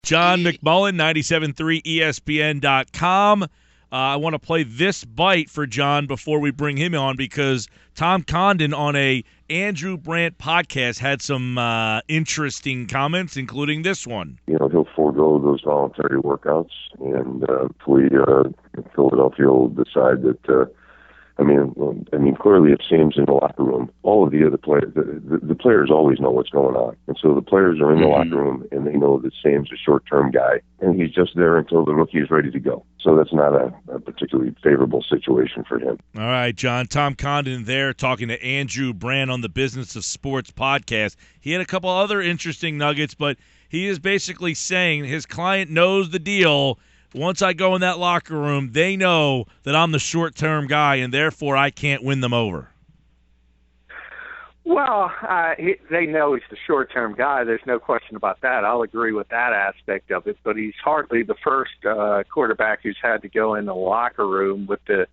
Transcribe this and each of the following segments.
John McMullen, 97.3 ESPN.com. I want to play this bite for John before we bring him on because Tom Condon on a Andrew Brandt podcast had some interesting comments, including this one. He'll forego those voluntary workouts, and hopefully Philadelphia will decide that. Clearly it seems in the locker room, all of the other players, the players always know what's going on. And so the players are in the locker room, and they know that Sam's a short-term guy, and he's just there until the rookie is ready to go. So that's not a particularly favorable situation for him. All right, John. Tom Condon there talking to Andrew Brandt on the Business of Sports podcast. He had a couple other interesting nuggets, but he is basically saying his client knows the deal. Once I go in that locker room, they know that I'm the short-term guy, and therefore I can't win them over. Well, they know he's the short-term guy. There's no question about that. I'll agree with that aspect of it, but he's hardly the first quarterback who's had to go in the locker room with the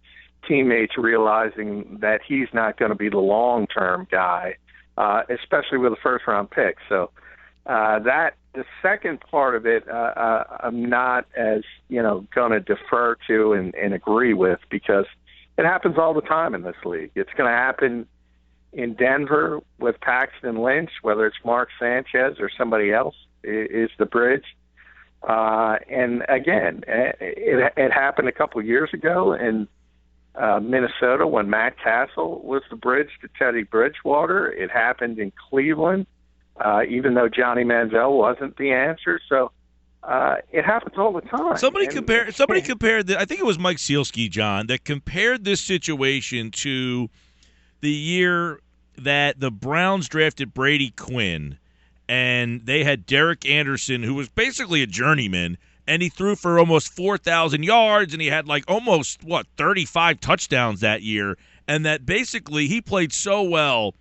teammates realizing that he's not going to be the long-term guy, especially with a first-round pick. So the second part of it, I'm not as, going to defer to and agree with because it happens all the time in this league. It's going to happen in Denver with Paxton Lynch, whether it's Mark Sanchez or somebody else is the bridge. And again, it happened a couple of years ago in Minnesota when Matt Castle was the bridge to Teddy Bridgewater. It happened in Cleveland. Even though Johnny Manziel wasn't the answer. So it happens all the time. Somebody compared I think it was Mike Sealski, John, that compared this situation to the year that the Browns drafted Brady Quinn, and they had Derek Anderson, who was basically a journeyman, and he threw for almost 4,000 yards, and he had 35 touchdowns that year, and that basically he played so well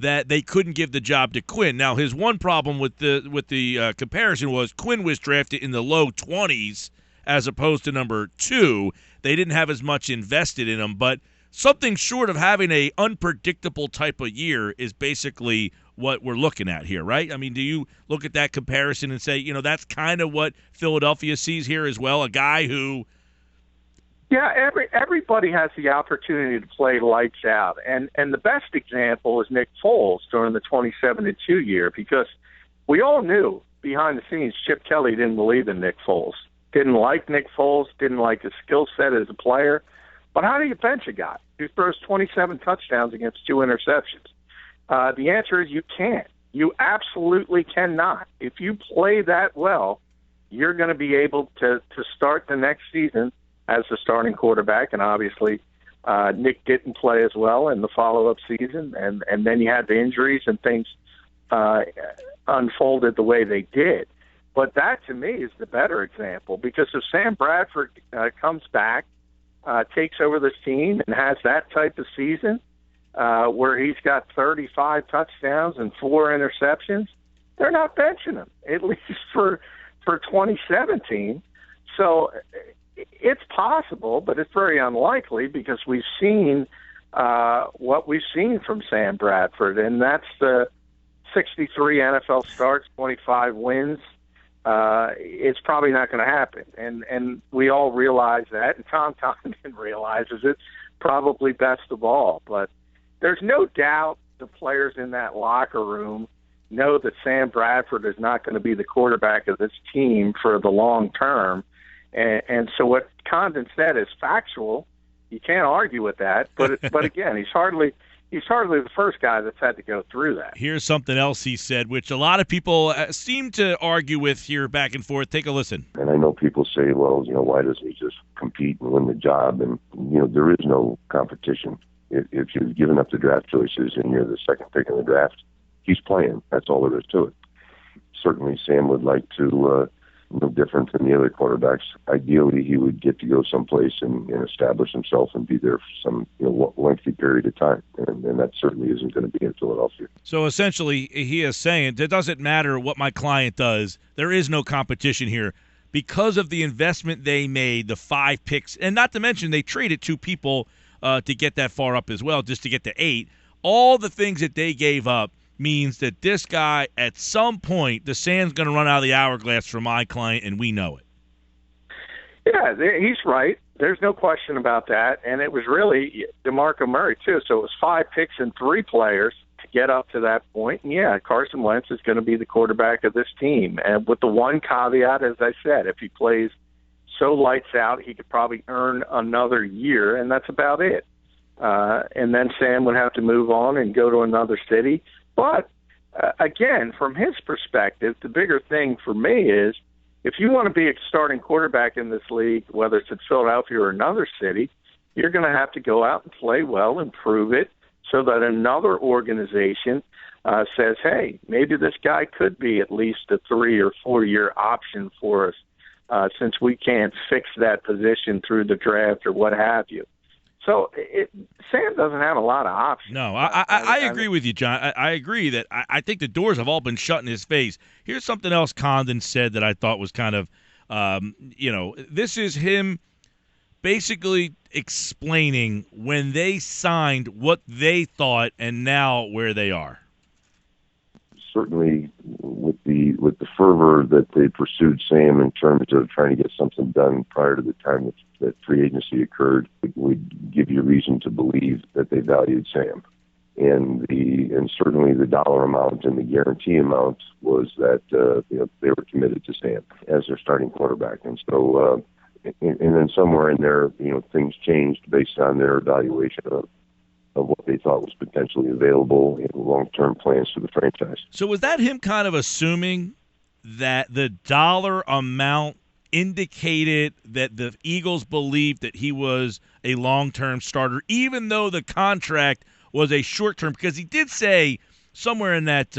that they couldn't give the job to Quinn. Now, his one problem with the comparison was Quinn was drafted in the low 20s as opposed to number 2. They didn't have as much invested in him, but something short of having a unpredictable type of year is basically what we're looking at here, right? I mean, do you look at that comparison and say, that's kind of what Philadelphia sees here as well, a guy who – Yeah, everybody has the opportunity to play lights out, and the best example is Nick Foles during the 27-2 year because we all knew behind the scenes Chip Kelly didn't believe in Nick Foles, didn't like Nick Foles, didn't like his skill set as a player. But how do you bench a guy who throws 27 touchdowns against 2 interceptions? The answer is you can't. You absolutely cannot. If you play that well, you're going to be able to start the next season as the starting quarterback, and obviously Nick didn't play as well in the follow-up season, and then you had the injuries and things unfolded the way they did. But that, to me, is the better example because if Sam Bradford comes back, takes over this team and has that type of season where he's got 35 touchdowns and 4 interceptions, they're not benching him, at least for 2017. So it's possible, but it's very unlikely because we've seen what we've seen from Sam Bradford, and that's the 63 NFL starts, 25 wins. It's probably not going to happen, and we all realize that, and Tom Condon realizes it probably best of all. But there's no doubt the players in that locker room know that Sam Bradford is not going to be the quarterback of this team for the long term. And so what Condon said is factual. You can't argue with that. But again, he's hardly the first guy that's had to go through that. Here's something else he said, which a lot of people seem to argue with here back and forth. Take a listen. And I know people say, well, why doesn't he just compete and win the job? And, there is no competition. If you've given up the draft choices and you're the second pick in the draft, he's playing. That's all there is to it. Certainly Sam would like to no different than the other quarterbacks. Ideally, he would get to go someplace and establish himself and be there for some lengthy period of time, and that certainly isn't going to be in Philadelphia. So essentially, he is saying it doesn't matter what my client does. There is no competition here because of the investment they made, the 5 picks, and not to mention they traded 2 people to get that far up as well, just to get to 8. All the things that they gave up, means that this guy, at some point, the sand's going to run out of the hourglass for my client, and we know it. Yeah, he's right. There's no question about that. And it was really DeMarco Murray, too. So it was 5 picks and 3 players to get up to that point. And, yeah, Carson Wentz is going to be the quarterback of this team. And with the one caveat, as I said, if he plays so lights out, he could probably earn another year, and that's about it. And then Sam would have to move on and go to another city. But, again, from his perspective, the bigger thing for me is if you want to be a starting quarterback in this league, whether it's in Philadelphia or another city, you're going to have to go out and play well and prove it so that another organization says, hey, maybe this guy could be at least a 3 or 4 year option for us since we can't fix that position through the draft or what have you. So Sam doesn't have a lot of options. No, I agree with you, John. I agree that I think the doors have all been shut in his face. Here's something else Condon said that I thought was kind of, this is him basically explaining when they signed what they thought and now where they are. Certainly with the fervor that they pursued Sam in terms of trying to get something done prior to the time that free agency occurred, would give you reason to believe that they valued Sam. And certainly the dollar amount and the guarantee amount was that they were committed to Sam as their starting quarterback. And so and then somewhere in there, things changed based on their evaluation of what they thought was potentially available in long-term plans for the franchise. So was that him kind of assuming that the dollar amount indicated that the Eagles believed that he was a long-term starter, even though the contract was a short-term? Because he did say somewhere in that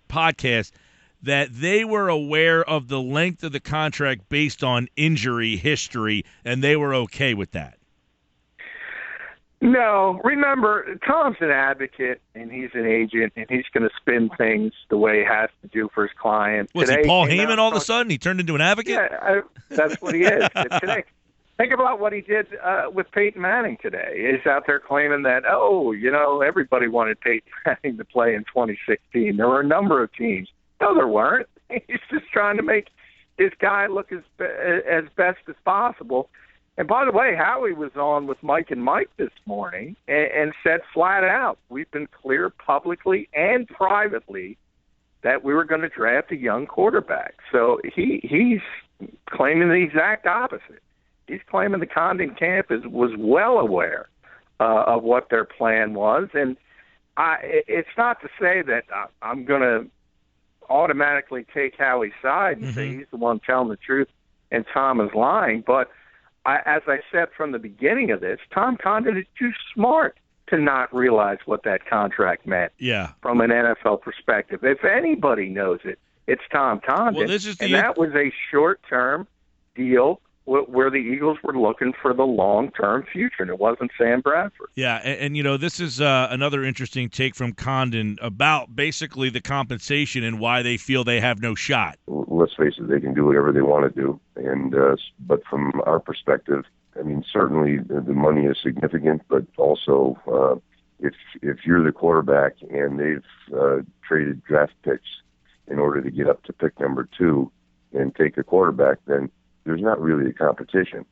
podcast that they were aware of the length of the contract based on injury history, and they were okay with that. No, remember, Tom's an advocate, and he's an agent, and he's going to spin things the way he has to do for his client. Was he Paul Heyman all of a sudden? He turned into an advocate? Yeah, that's what he is. Today, think about what he did with Peyton Manning today. He's out there claiming that, everybody wanted Peyton Manning to play in 2016. There were a number of teams. No, there weren't. He's just trying to make his guy look as best as possible. And by the way, Howie was on with Mike and Mike this morning and said flat out, we've been clear publicly and privately that we were going to draft a young quarterback. So he's claiming the exact opposite. He's claiming the Condon camp was well aware of what their plan was. And it's not to say that I'm going to automatically take Howie's side and say he's the one telling the truth and Tom is lying, but as I said from the beginning of this, Tom Condon is too smart to not realize what that contract meant from an NFL perspective. If anybody knows it, it's Tom Condon. Well, that was a short-term deal where the Eagles were looking for the long-term future, and it wasn't Sam Bradford. Yeah, and this is another interesting take from Condon about basically the compensation and why they feel they have no shot. Let's face it, they can do whatever they want to do, and but from our perspective, I mean, certainly the money is significant, but also if you're the quarterback and they've traded draft picks in order to get up to pick number 2 and take a quarterback, then there's not really a competition.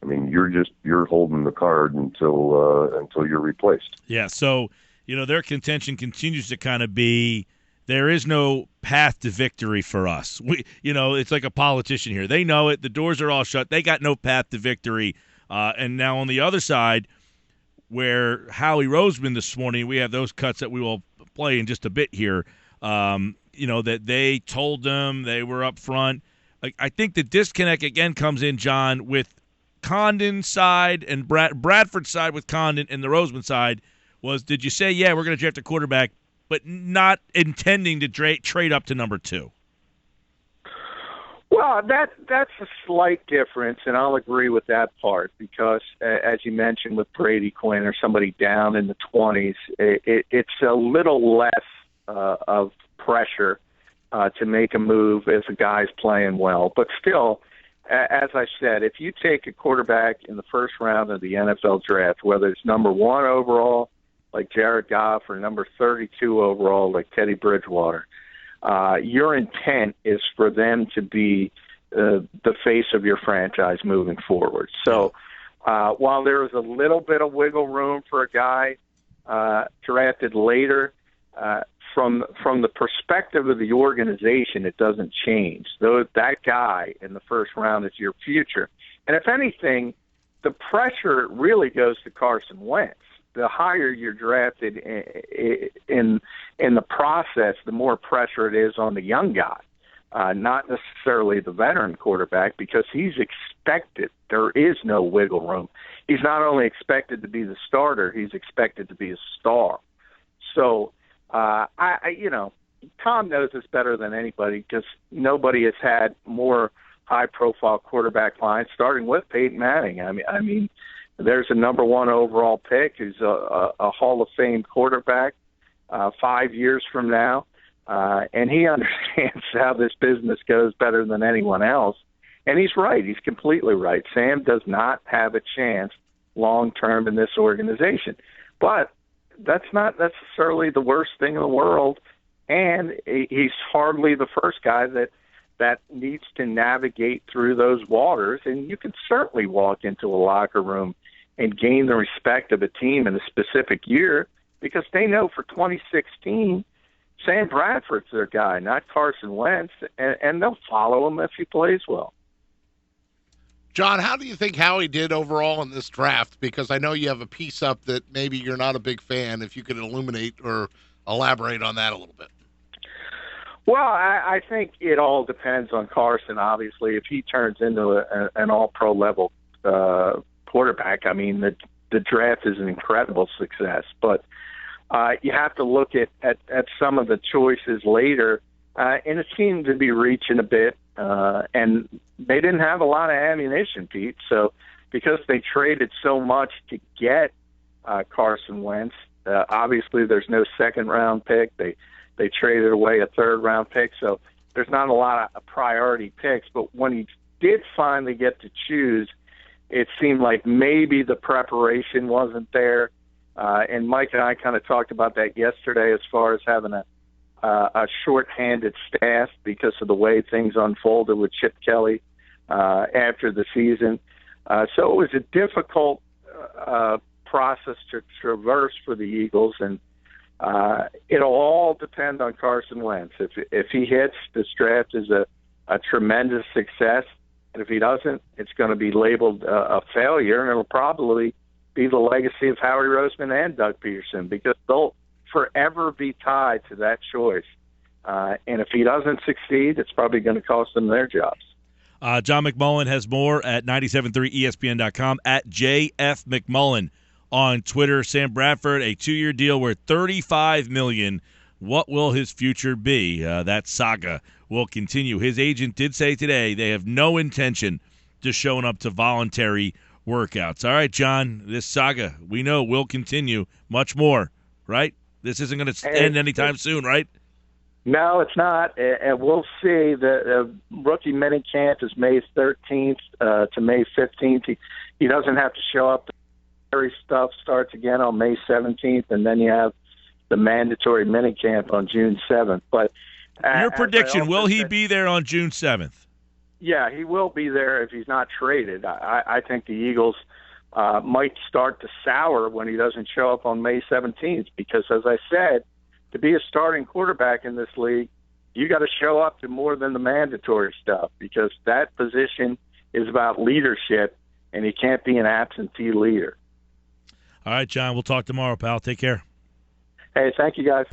I mean, you're holding the card until you're replaced. Yeah. So their contention continues to kind of be there is no path to victory for us. It's like a politician here. They know it. The doors are all shut. They got no path to victory. And now on the other side, where Howie Roseman this morning, we have those cuts that we will play in just a bit here. That they told them they were up front. I think the disconnect again comes in, John, with Condon's side and Bradford's side with Condon and the Roseman side was, did you say, we're going to draft a quarterback, but not intending to trade up to number 2? Well, that's a slight difference, and I'll agree with that part because, as you mentioned, with Brady Quinn or somebody down in the 20s, it's a little less of pressure to make a move if a guy's playing well. But still, as I said, if you take a quarterback in the first round of the NFL draft, whether it's number 1 overall like Jared Goff, or number 32 overall, like Teddy Bridgewater. Your intent is for them to be the face of your franchise moving forward. So while there is a little bit of wiggle room for a guy drafted later, from the perspective of the organization, it doesn't change. Though that guy in the first round is your future. And if anything, the pressure really goes to Carson Wentz. The higher you're drafted in the process, the more pressure it is on the young guy, not necessarily the veteran quarterback, because he's expected. There is no wiggle room. He's not only expected to be the starter, he's expected to be a star. So, Tom knows this better than anybody, because nobody has had more high-profile quarterback lines, starting with Peyton Manning. I mean, there's a number one overall pick who's a Hall of Fame quarterback 5 years from now, and he understands how this business goes better than anyone else. And he's right. He's completely right. Sam does not have a chance long-term in this organization. But that's not necessarily the worst thing in the world, and he's hardly the first guy that needs to navigate through those waters. And you can certainly walk into a locker room and gain the respect of a team in a specific year, because they know for 2016, Sam Bradford's their guy, not Carson Wentz, and they'll follow him if he plays well. John, how do you think Howie did overall in this draft? Because I know you have a piece up that maybe you're not a big fan. If you could illuminate or elaborate on that a little bit. Well, I think it all depends on Carson, obviously. If he turns into an all-pro level quarterback, I mean, the draft is an incredible success. But you have to look at some of the choices later, and it seemed to be reaching a bit. And they didn't have a lot of ammunition, Pete. So because they traded so much to get Carson Wentz, obviously there's no second-round pick. They traded away a third-round pick, so there's not a lot of priority picks. But when he did finally get to choose, it seemed like maybe the preparation wasn't there. And Mike and I kind of talked about that yesterday as far as having a short-handed staff because of the way things unfolded with Chip Kelly after the season. So it was a difficult process to traverse for the Eagles, and it'll all depend on Carson Wentz. If he hits, this draft is a tremendous success, and if he doesn't, it's going to be labeled a failure, and it'll probably be the legacy of Howie Roseman and Doug Peterson, because they'll forever be tied to that choice. And if he doesn't succeed, it's probably going to cost them their jobs. John McMullen has more at 973ESPN.com, at JF McMullen on Twitter. Sam Bradford, a 2-year deal worth $35 million. What will his future be? That saga will continue. His agent did say today they have no intention to showing up to voluntary workouts. All right, John, this saga we know will continue much more, right? This isn't going to end anytime soon, right? No, it's not, and we'll see. The rookie minicamp is May 13th to May 15th. He doesn't have to show up. The mandatory stuff starts again on May 17th, and then you have the mandatory minicamp on June 7th. But your prediction, will he be there on June 7th? Yeah, he will be there if he's not traded. I think the Eagles might start to sour when he doesn't show up on May 17th, because, as I said, to be a starting quarterback in this league, you got to show up to more than the mandatory stuff, because that position is about leadership, and he can't be an absentee leader. All right, John, we'll talk tomorrow, pal. Take care. Hey, thank you, guys.